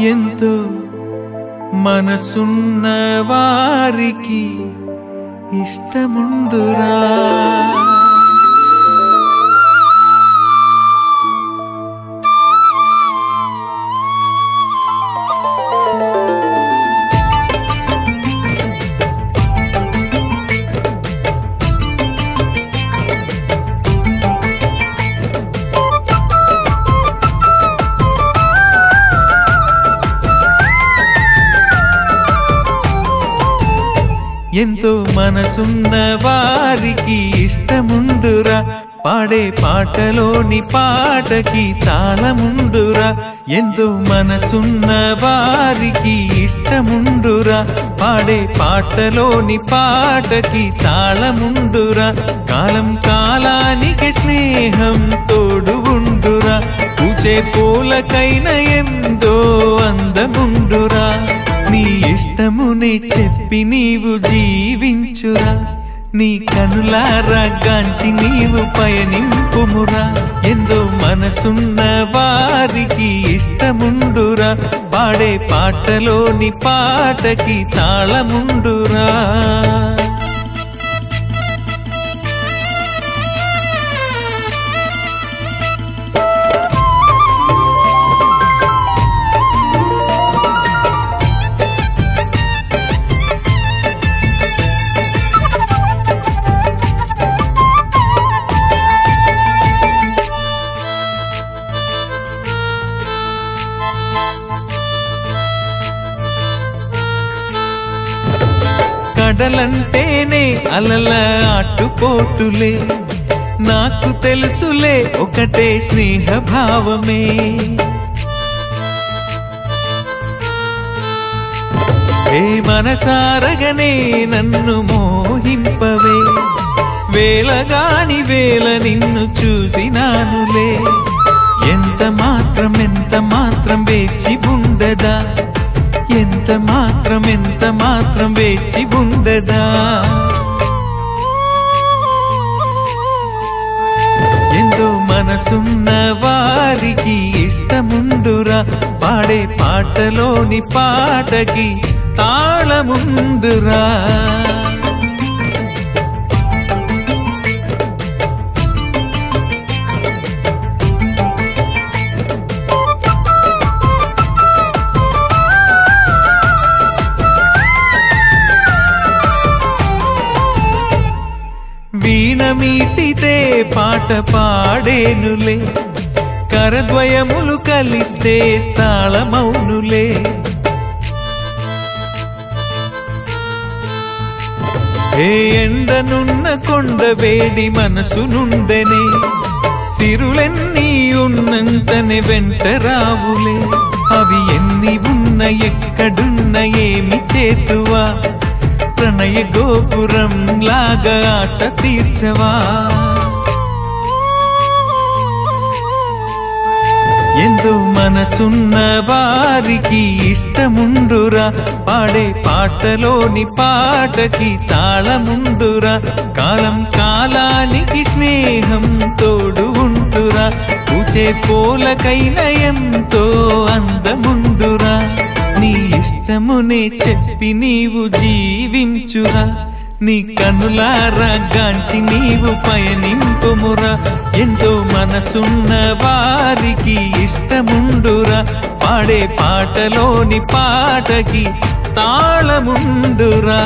ఎంతో మనసున్న వారికి ఇష్టముండురా ఎంతో మనసున్న వారికి ఇష్టముండురా పాడే పాటలోని పాటకి తాళముండురా ఎంతో మనసున్న వారికి ఇష్టముండురా పాడే పాటలోని పాటకి తాళముండురా కాలం కాలానికి స్నేహం తోడు ఉండురా పూచే పూలకైన ఎంతో అందముండురా నీ ఇష్టమునే చెప్పి నీవు జీవించురా నీ కనులారా గాంచి నీవు పయనింపుమురా ఎంతో మనసున్న వారికి ఇష్టముండురా పాడే పాటలోని పాటకి తాళముండురా కడలంటేనే అలల ఆటుపోటులే నాకు తెలుసులే ఒకటే స్నేహ భావమే ఏ మనసారగనే నన్ను మోహింపవే వేళగాని వేళ నిన్ను చూసినానులే ఎంత మాత్రం వేచి ఉండదా ఎంత మాత్రం వేచి ఉండదా ఎంతో మనసున్న వారికి ఇష్టముండురా పాడే పాటలోని పాటకి తాళముండురా వీణ మీటితే పాట పాడేనులే కరద్వయములు కలిస్తే తాళమౌనులే ఏ ఎండనున్న కొండ వేడి మనసు నుండెనే సిరులెన్నీ ఉన్నంతనే వెంట రావులే అవి ఎన్ని ఉన్న ఎక్కడున్న ఏమి చేతువా ప్రణయ గోపురం లాగా ఆశ తీర్చవా ఎంతో మనసున్న వారికి ఇష్టముండురా పాడే పాటలోని పాటకి తాళముండురా కాలం కాలానికి స్నేహం తోడు ఉంటురా పూచే పూలకైన ఎంతో అందముండురా నీ ఇష్టమునే చెప్పి నీవు జీవించురా నీ కనులారా గాంచి నీవు పయనింపుమురా ఎంతో మనసున్న వారికి ఇష్టముండురా పాడే పాటలోని పాటకి తాళముండురా